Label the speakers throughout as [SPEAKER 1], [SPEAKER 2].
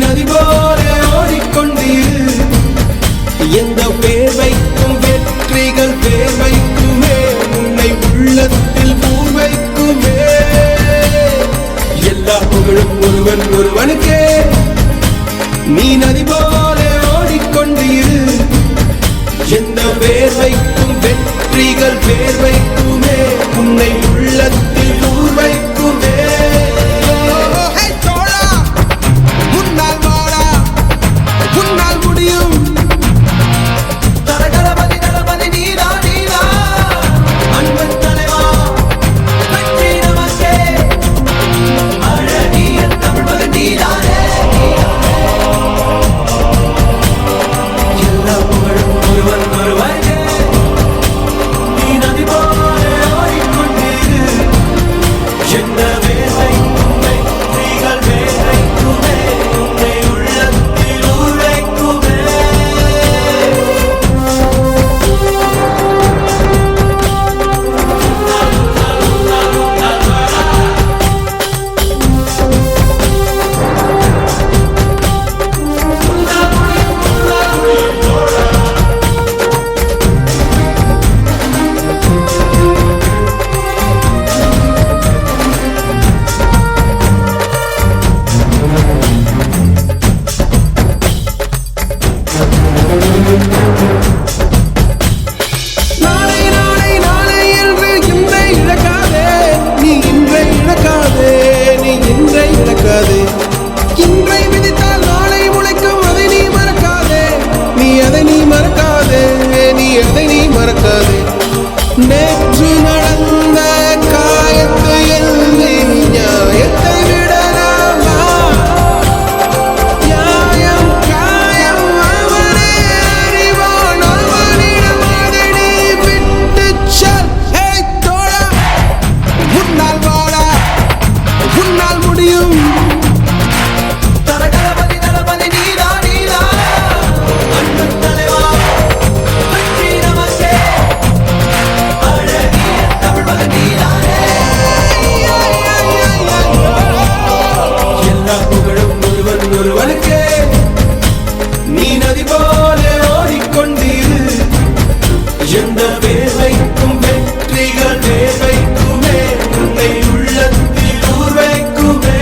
[SPEAKER 1] நதி போல ஓடிக்கொண்டீர். எந்த வேர்வைக்கும் வெற்றிகள் வேர்வைக்குமே, உன்னை உள்ளத்தில் பூர்வைக்குமே. எல்லா புகழும் ஒருவன் ஒருவனுக்கே. நீ நதி போல ஓடிக்கொண்டீர். எந்த வேர்வைக்கும் வெற்றிகள் வேர்வைக்குமே, உன்னை உள்ளத்தில் பூர்வைக்குமே. நேற்று நடந்த காயத்தை எழுதி நியாயத்தை விடலாமா? நியாயம் காயம் அவனே அறிவான், அவனிடம் அதை நீ விட்டுச் செல். தோழா, உன்னால் வாழா, உன்னால் முடியும். ஒருவனுக்கே. நீ நதி போல ஓடிக்கொண்டீர். எந்த வேர்வைக்கும் வெற்றிகள் வேர்வைக்குமே, உன்னை உள்ளத்தில் ஊர்வைக்குமே.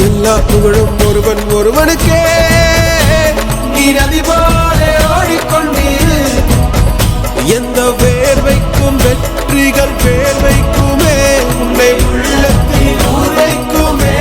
[SPEAKER 1] எல்லா புகழும் ஒருவன் ஒருவனுக்கே. நீ நதி போல ஓடிக்கொண்டீர். எந்த வேர்வைக்கும் வெற்றிகள் வேர்வைக்குமே, உன்னை உள்ளத்தில் ஊர்வைக்குமே.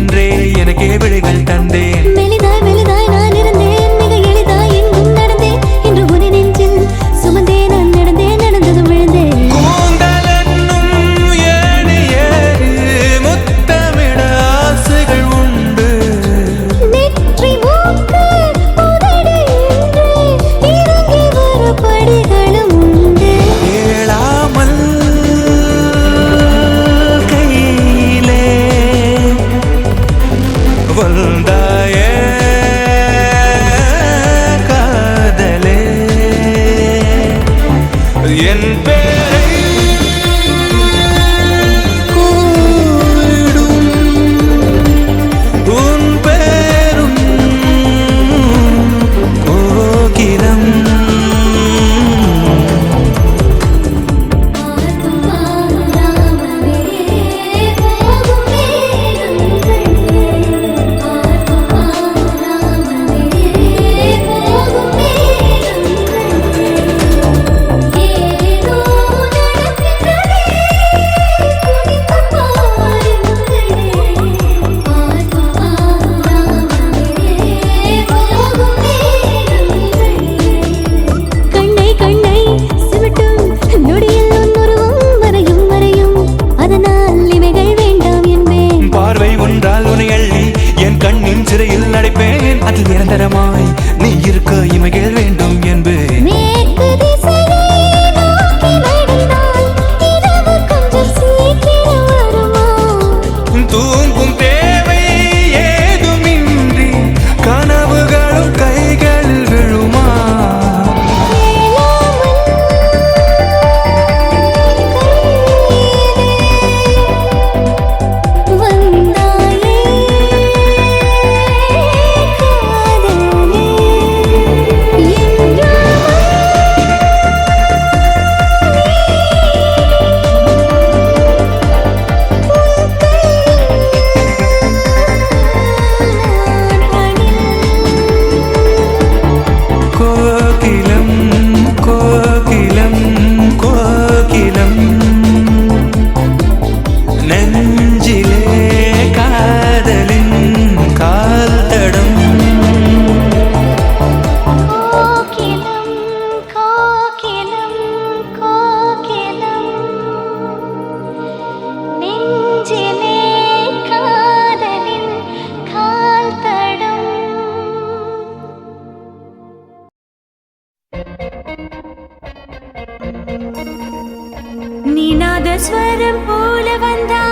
[SPEAKER 2] என்றே எனக்கே விழிகள் தந்தேன்.
[SPEAKER 3] மெலிதாய் மெலிதாய் நான் இருந்தேன், மிக எளிதாய் எங்கும் நடந்தேன். இன்று உன் நெஞ்சில் சுமந்தே நான் நடந்தேன், நடந்ததும் விழுந்தேன்.
[SPEAKER 2] கூந்தலென்னும் ஏணி ஏறி முத்தமிட ஆசைகள் உண்டு.
[SPEAKER 3] நெற்றி மூக்கு உதடு என்று இறங்கி வர படிகளும் உண்டு.
[SPEAKER 2] கேளாமல் கையிலே வந்தாயே காதலே, என் பேரை கூடும் உன் பேரும் கோகிலம்.
[SPEAKER 3] கண்ணை கண்ணை சிமிட்டும் நொடியில் உன் உருவம் வரையும் வரையும், அதனால் இவைகள் வேண்டாம் என்பேன்.
[SPEAKER 2] பார்வை ஒன்றால் உனை அள்ளி என் கண்ணின் சிறையில் நடைப்பேன். அதில் நிரந்தரமாய் நீ இருக்க இமைகள் வேண்டும் என்பேன்.
[SPEAKER 3] மேற்கு திசையை நோக்கி நடந்தால் இரவு கொஞ்சம் சீக்கிரம் வருமா?
[SPEAKER 2] தூங்கும் தேவை ஏதுமின்றி கனவுகளும் கைகளில் விழுமா?
[SPEAKER 3] வந்தாயே காதலே
[SPEAKER 2] கோகிலம் கோகிலம் கோகிலம், நெஞ்சிலே காதலின் கால் தடம்.
[SPEAKER 3] கோகிலம் கோகிலம் கோகிலம், நெஞ்சிலே காதலின் கால் தடம். நீநாதஸ்வரம் போல வந்தா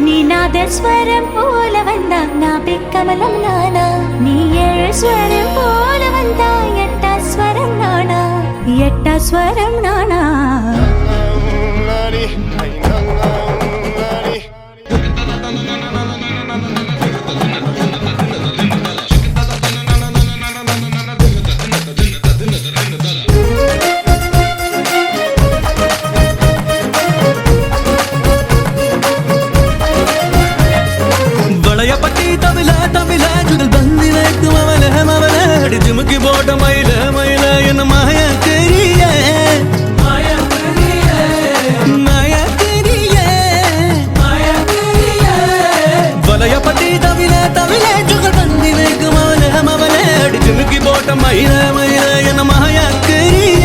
[SPEAKER 3] நீநாதஸ்வரம் போல வந்தா நாபி கமலம் நானா. நீ ஏழு ஸ்வரம் போல வந்தா எட்டா ஸ்வரம் நானா, எட்டா ஸ்வரம் நானா.
[SPEAKER 1] வளையப்பட்டி தவில தவில சுடல் பந்தி வைக்கும் அவல மவல அடி ஜிமுக்கி போட்ட மயில மயில என்ன மாய தெரிய வளையப்பட்டி தவில தவில சுடல் பந்தி வைக்கும் அவல மவல அடி ஜிமுக்கி போட்ட மயில மயில என்ன மாய தெரிய.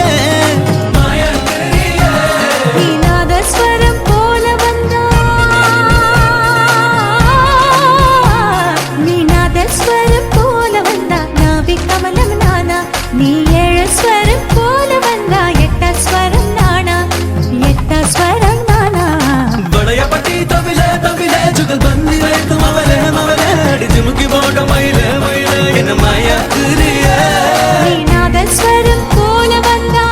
[SPEAKER 3] நீநாதஸ்வரம் போல வந்தா நீநாதஸ்வரம் போல வந்தா நாபி கமலம் நானா. நீ ஏழு ஸ்வரம் போல வந்தா எட்டா ஸ்வரம் நானா, எட்டா ஸ்வரம் நானா.
[SPEAKER 1] வளையப்பட்டி தவில தவில சுடல் பந்தி வைக்கும் அவல மவல அடி ஜிமுக்கி போட்ட மயில மயில என்ன மாய தெரிய.
[SPEAKER 3] நீநாதஸ்வரம் போல வந்தா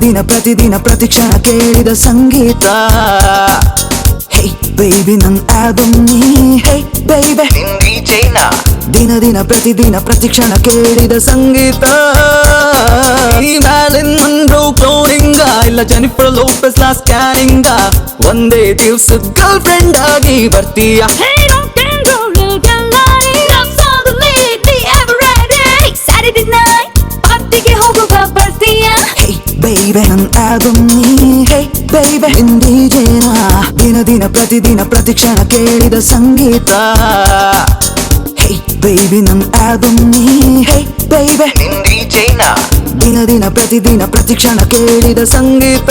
[SPEAKER 4] ದಿನ ಪ್ರತಿದಿನ ಪ್ರತಿಕ್ಷಣ ಕೇಳಿದ ಸಂಗೀತ ಹೇ ಬೇಬಿ ನನ್ನ ಆಲ್ಬಮ್ ನೀ ಹೇ ಬೇಬಿ ದಿನ ದಿನ ಪ್ರತಿದಿನ ಪ್ರತಿಕ್ಷಣ ಕೇಳಿದ ಸಂಗೀತ ಮ್ಯಾಲಿನ್ ಮನ್ರೋ ಕ್ಲೋನಿಂಗ ಇಲ್ಲ ಜೆನಿಫರ್ ಲೋಪೆಸ್ ಲಾ ಸ್ಕ್ಯಾನಿಂಗ ಒಂದೇ ದಿವ್ಸದ ಗರ್ಲ್ ಫ್ರೆಂಡ್ ಆಗಿ ಬರ್ತೀಯ Baby, ನನ್ನ ಆಲ್ಬಮ್ ನೀ ಹೇ ಬೇಬಿ ಇಂಡಿಜೇನ ದಿನ ದಿನ ಪ್ರತಿದಿನ ಪ್ರತಿಕ್ಷಣ ಕೇಳಿದ ಸಂಗೀತ ಹೇ ಬೇಬಿ ನನ್ನ ಆಲ್ಬಮ್ ನೀ ಹೇ ಬೇಬಿ ಇಂಡಿಜೇನ ದಿನ ದಿನ ಪ್ರತಿದಿನ ಪ್ರತಿಕ್ಷಣ ಕೇಳಿದ ಸಂಗೀತ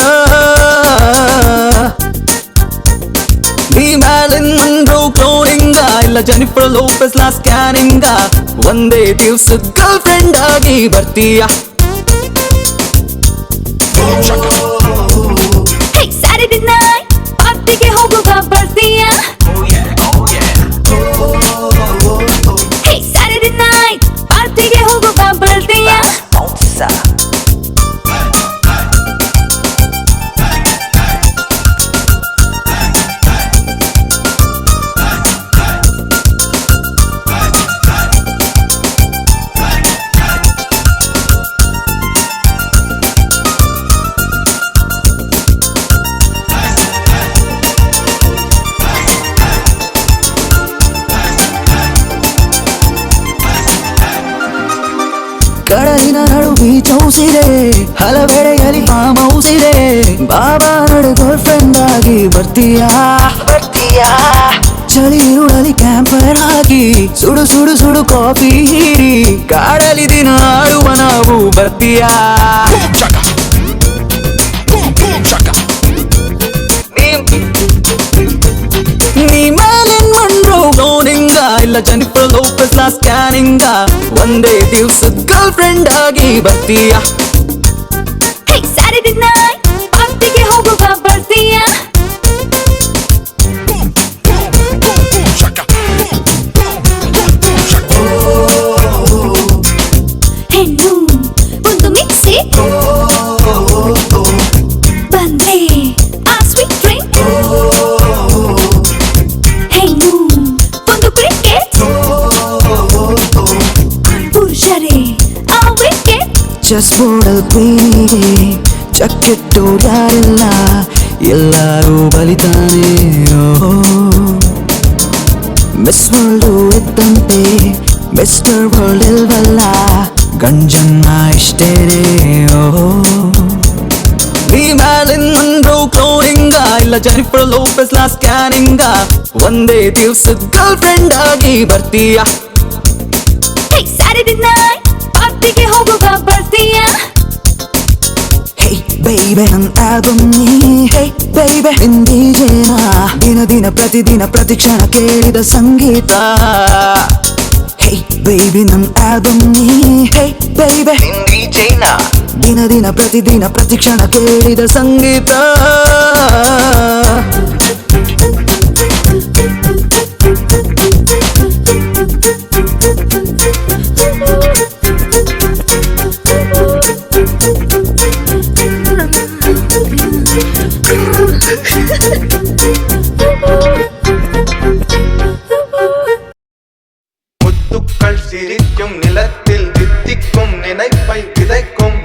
[SPEAKER 4] ಈ ಮ್ಯಾಲಿನ್ ಮನ್ರೋ ಕ್ಲೋನಿಂಗ ಇಲ್ಲ ಜೆನಿಫರ್ ಲೋಪೆಸ್ ಲಾ ಸ್ಕ್ಯಾನಿಂಗ ಒಂದೇ ದಿವ್ಸದ ಗರ್ಲ್ ಫ್ರೆಂಡ್ ಆಗಿ ಬರ್ತೀಯ
[SPEAKER 3] Hey, Saturday night, partyಗೆ ಹೋಗುವ ಬರ್ತೀಯ? Hey, Saturday night, partyಗೆ ಹೋಗುವ ಬರ್ತೀಯ?
[SPEAKER 4] ಕಡಲಿನ ನಡು ಬೀಚ್ ಹೌಸ್ ಇದೆ ಹಲವೆಡೆಯಲ್ಲಿ ಫಾರ್ಮ್ ಹೌಸ್ ಇದೆ ಬಾಬಾ ನಡು ಗರ್ಲ್ ಫ್ರೆಂಡ್ ಆಗಿ ಬರ್ತೀಯಾ ಚಳಿ ಇರುಳಲಿ ಕ್ಯಾಂಪರ್ ಆಗಿ ಸುಡು ಸುಡು ಸುಡು ಕಾಫಿ ಹೀರಿ ಕಾಡಲಿ ದಿನ ಆಡುವ ನಾವು ಬರ್ತೀಯಾ ನೀ ಮ್ಯಾಲಿನ್ ಮನ್ರೋ ಕ್ಲೋನಿಂಗ ಇಲ್ಲ ಜೆನಿಫರ್ ಲೋಪೆಸ್ ಲಾ ಸ್ಕ್ಯಾನಿಂಗ ಒಂದೇ ದಿವ್ಸದ ಗರ್ಲ್ ಫ್ರೆಂಡ್ ಆಗಿ ಬರ್ತೀಯ ಚೆಸ್ ಬೋರ್ಡಲ್ ಪ್ರೀತಿಗೆ ಚಕ್ಕೆಟ್ಟೋರು ಯಾರಿಲ್ಲ, ಎಲ್ಲರೂ ಬಲಿತಾನೆ. ಮಿಸ್ ವರ್ಲ್ಡು ಇದ್ದಂತೆ ಮಿಸ್ಟರ್ ವರ್ಲ್ಡ್ ಇಲ್ವಲ್ಲ, ಗಂಜನ್ನ ಇಷ್ಟೇನೆ. ಈ ಮ್ಯಾಲಿಂದ್ರು ಕ್ಲೋರಿಂಗ ಇಲ್ಲ ಜೆನಿಫರ್ ಲೋಪೆಸ್ ಲಾ ಸ್ಕ್ಯಾನಿಂಗ, ಒಂದೇ ದಿವ್ಸದ ಗರ್ಲ್ ಫ್ರೆಂಡ್ ಆಗಿ ಬರ್ತೀಯ.
[SPEAKER 3] ಸ್ಯಾಟರ್ಡೇ ನೈಟ್ ಪಾರ್ಟಿಗೆ ಹೋಗುವ ಬರ್ತೀಯಾ?
[SPEAKER 4] ಹೇ ಬೇಬಿ ನನ್ನ ಆಲ್ಬಮ್ ನೀ, ಹೇ ಬೇಬಿ ನಿನ್ ಡಿಜೆನ, ದಿನ ದಿನ ಪ್ರತಿದಿನ ಪ್ರತಿಕ್ಷಣ ಕೇಳಿದ ಸಂಗೀತ. ಹೇ ಬೇಬಿ ನನ್ನ ಆಲ್ಬಮ್ ನೀ, ಹೇ ಬೇಬಿ ನಿನ್ ಡಿಜೆನ, ದಿನ ದಿನ ಪ್ರತಿದಿನ ಪ್ರತಿಕ್ಷಣ ಕೇಳಿದ ಸಂಗೀತ.
[SPEAKER 5] முத்துக்கள் சிரிக்கும் நிலத்தில் தித்திக்கும் நினைப்பை விதைக்கும்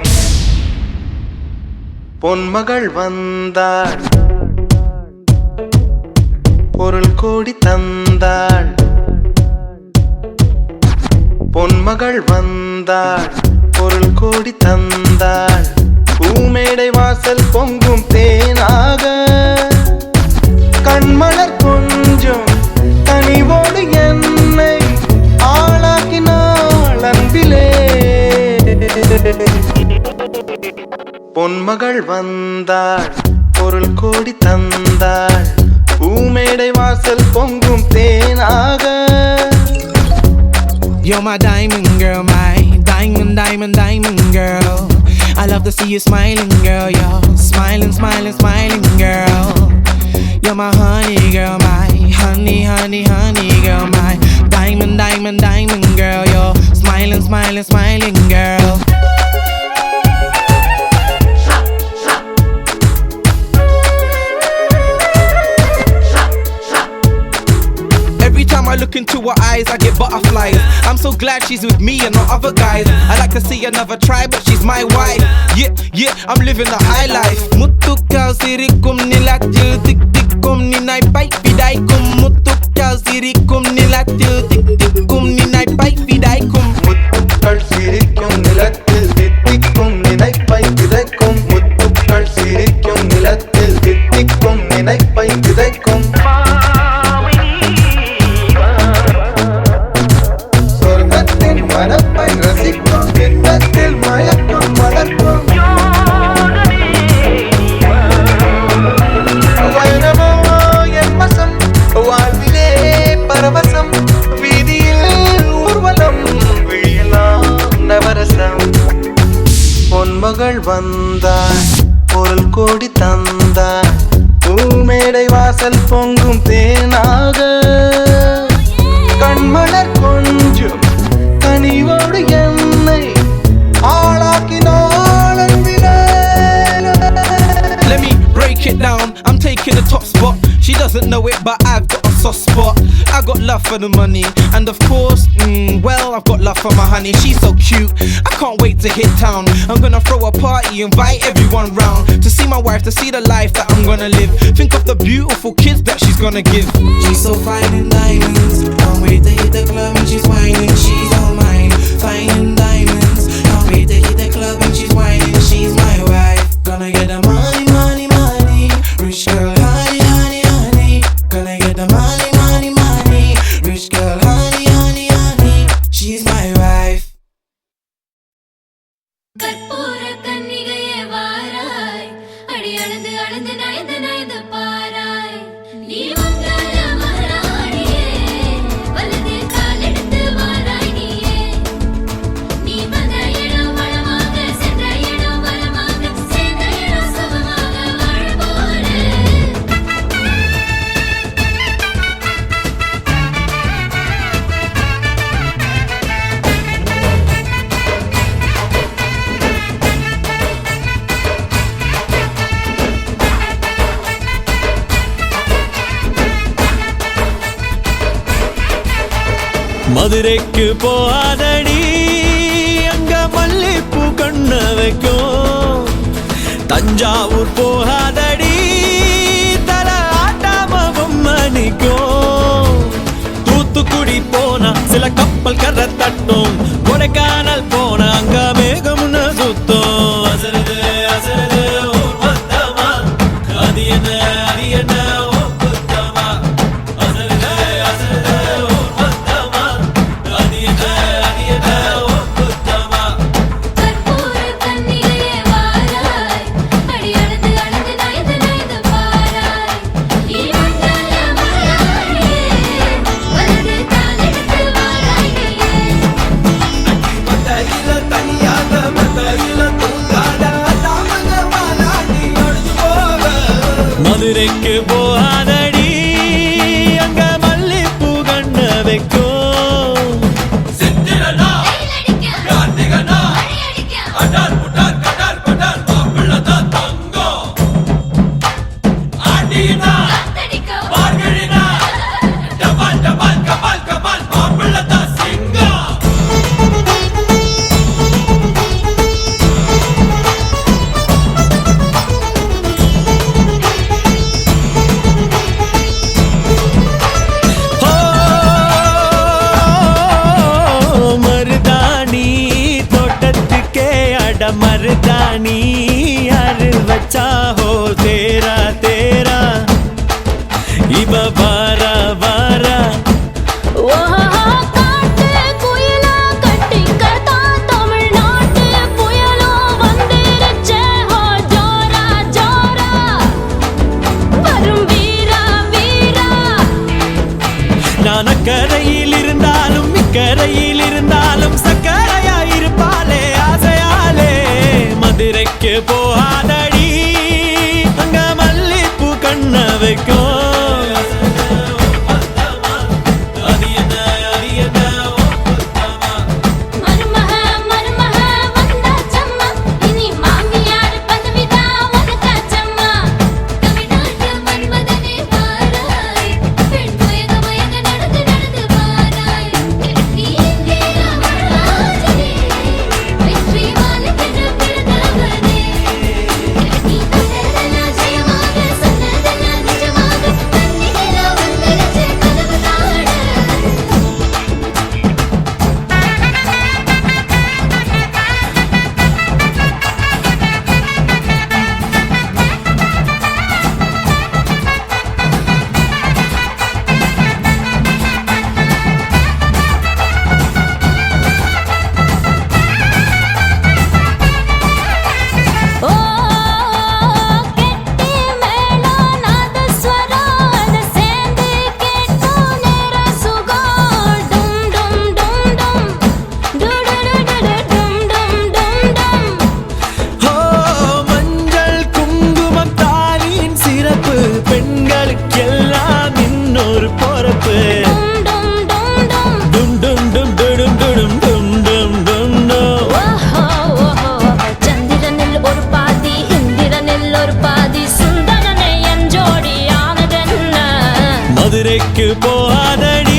[SPEAKER 5] பொன்மகள் வந்தாள், பொருள் கோடி தந்தாள். பொன்மகள் வந்தாள், பொருள் கோடி தந்தாள். பூமேடை வாசல் பொங்கும் தேனாக கண்மலர் கொஞ்சம் கனிவோடு என்னை ஆளாக்கினாள் அன்பிலே. பொன்மகள் வந்தாள், பொருள் கோடி தந்தாள். பூமேடை வாசல் பொங்கும் தேனாக.
[SPEAKER 6] You're my diamond girl, my diamond, diamond, diamond girl. I love to see you smiling, girl. You're smiling, smiling, smiling, girl. You're my honey girl, my honey, honey, honey girl, my diamond, diamond, diamond girl. You're smiling, smiling, smiling, girl. Every time I look into her eyes, I get butterflies. I'm so glad she's with me and not other guys. I like to see another try, but she's my wife. Yeah, yeah, I'm living the high life. Mutukal sirikum nilatil tik tikum ninai pai pidaikum. Mutukal sirikum nilatil tik tikum ninai pai pidaikum.
[SPEAKER 5] முத்துக்கள் சிரிக்கும் நிலத்தில் தித்திக்கும் நினைப்பை விதைக்கும். முத்துக்கள் சிரிக்கும் நிலத்தில் தித்திக்கும் நினைப்பை விதைக்கும். சொர்க்கத்தின் மனப்பை ரசிக்கும், பின்னத்தில் மயக்கம் மலர்க்கும். வயனமோ என் வசம், வாழ்விலே பரவசம், வீதியில் ஊர்வலம், விழியலாம் நவரசம். பொன்மகள் வந்தாள், பொருள் கோடி தந்தாள். பூமேடை வாசல் பொங்கும் தேனாக கண்மலர் கொஞ்சம் கனிவோடு என்னை ஆளாக்கினாள் அன்பிலே.
[SPEAKER 6] Let me break it down, I'm taking the top spot. She doesn't know it, but I've got a soft spot. I got love for the money, and of course, well, I've got love for my honey. She's so cute, I can't wait to hit town. I'm gonna throw a party, invite everyone round to see my wife, to see the life that I'm gonna live. Think of the beautiful kids that she's gonna give. She's so fine in diamonds, can't wait to hit the club and she's whining. She's all mine, fine in diamonds, can't wait to hit the club and she's whining. She's my wife, gonna get the money, money, money. Rich girl, honey, honey, honey. Gonna get the money, money, money. Rich girl, honey, honey, honey. She's my wife.
[SPEAKER 3] கற்பூர கன்னிகையே வாராய், அடி அளந்து அளந்து நயந்து நயந்து பாராய். நீ மங்கள மகாராணியே, வலது காலெடுத்து வாராய் நீயே. நீ வந்த இடம் வளமாக, சென்ற இடம் வளமாக, சேர்ந்த இடம் சுகமாக வாழ போறேன்.
[SPEAKER 1] மதுரைக்கு போகாதடி, அங்க மல்லிப்பூ கண்ண வைக்கும் தஞ்சாவூர் போகாதடி தல ஆட்டாமவும் மணிக்கும் தூத்துக்குடி போனா சில கப்பல் கரை தட்டும் கொடைக்கானல் போனா அங்க மேகம்னு சுத்தும் அசருது அசருது ஊர் மொத்தமா அது என்ன ஓ குத்தமா அசருது அசருது ஊர் மொத்தமா அது என்ன ஓ குத்தமா
[SPEAKER 3] கற்பூர கண்ணிலே வாராய் அடி அழுது அழுது நயந்து நயந்து பாராய் நீ மங்கள மாயாயே வலது காலெடுத்து வாராய்
[SPEAKER 1] மத்தையில தனியாக மத்தையில தூங்காத தாமக மாலாடி ஒழிஞ்சு போக மதுரைக்கு போகாதடி அங்க மல்லிப்பூ கண்ண வைக்கும் சித்திரனா
[SPEAKER 3] அடிக்க
[SPEAKER 1] கார்த்திகனா
[SPEAKER 3] அடிக்க
[SPEAKER 1] அடார் புடார் கடார் படார் மாப்பிள்ளதான் தங்கம் ஆண்டினா
[SPEAKER 3] அடிக்க
[SPEAKER 1] பார்கழினா டபால் டபால் கபால் கபால் மாப்பிள்ளதான் சிங்கம் மருதாணி தோட்டத்துக்கே அட மருதாணி யாரு வச்சா ஹோ தேரா தேரா இவ வாரா வாரா
[SPEAKER 3] ஓஹோ காட்டு குயிலா கட்டிக்கதா தமிழ்நாட்டு புயலோ வந்திருச்சே ஹோ ஜோரா ஜோரா வரும் வீரா வீரா
[SPEAKER 1] நான் அக்கரையில் இருந்தாலும் இக்கரையில் இருந்தாலும் சக்கரையா இருப்பாளே ஆசையாலே மதுரைக்கு போகாதடி அங்க மல்லிப்பூ கண்ண வைக்கும் அது என்ன ஓ குத்தமா
[SPEAKER 3] மருமக மருமக வந்தாச்சம்மா இனி மாமியார் பதவிதான் உனக்காச்சம்மா தமிழ்நாட்டு மன்மதனே வாராய் பெண் மயங்க மயங்க நடந்து நடந்து வாராய் நீ எங்கே ராமராஜனே வெற்றி வாழுகின்ற பிறந்தவனே நீ கண்டதெல்லாம் ஜெயமாக சொன்னதெல்லாம் நிஜமாக கண்ணிகளா வந்துருச்சு கனவு காண ஓ கெட்டி மேளம் நாதஸ்வரம் அது சேர்ந்து கேட்கும் நேர சுகம் டும் டும் டும் டும் டுடுடுடுடு டும் டும் டும் டும்
[SPEAKER 1] ஓ மஞ்சள் குங்குமம் தாலியின் சிறப்பு பெண்களுக்கெல்லாம் இன்னொரு பொறப்பு
[SPEAKER 3] டும் டும் டும் டும்
[SPEAKER 1] டும் டும் டும் டும் டும் டும் டும் டும் டும்
[SPEAKER 3] ஓஹோ ஓஹோ சந்திரனில் ஒரு பாதி இந்திரனில் ஒரு பாதி சுந்தரனை என் ஜோடியானதென்ன
[SPEAKER 1] மதுரைக்கு போகாதடி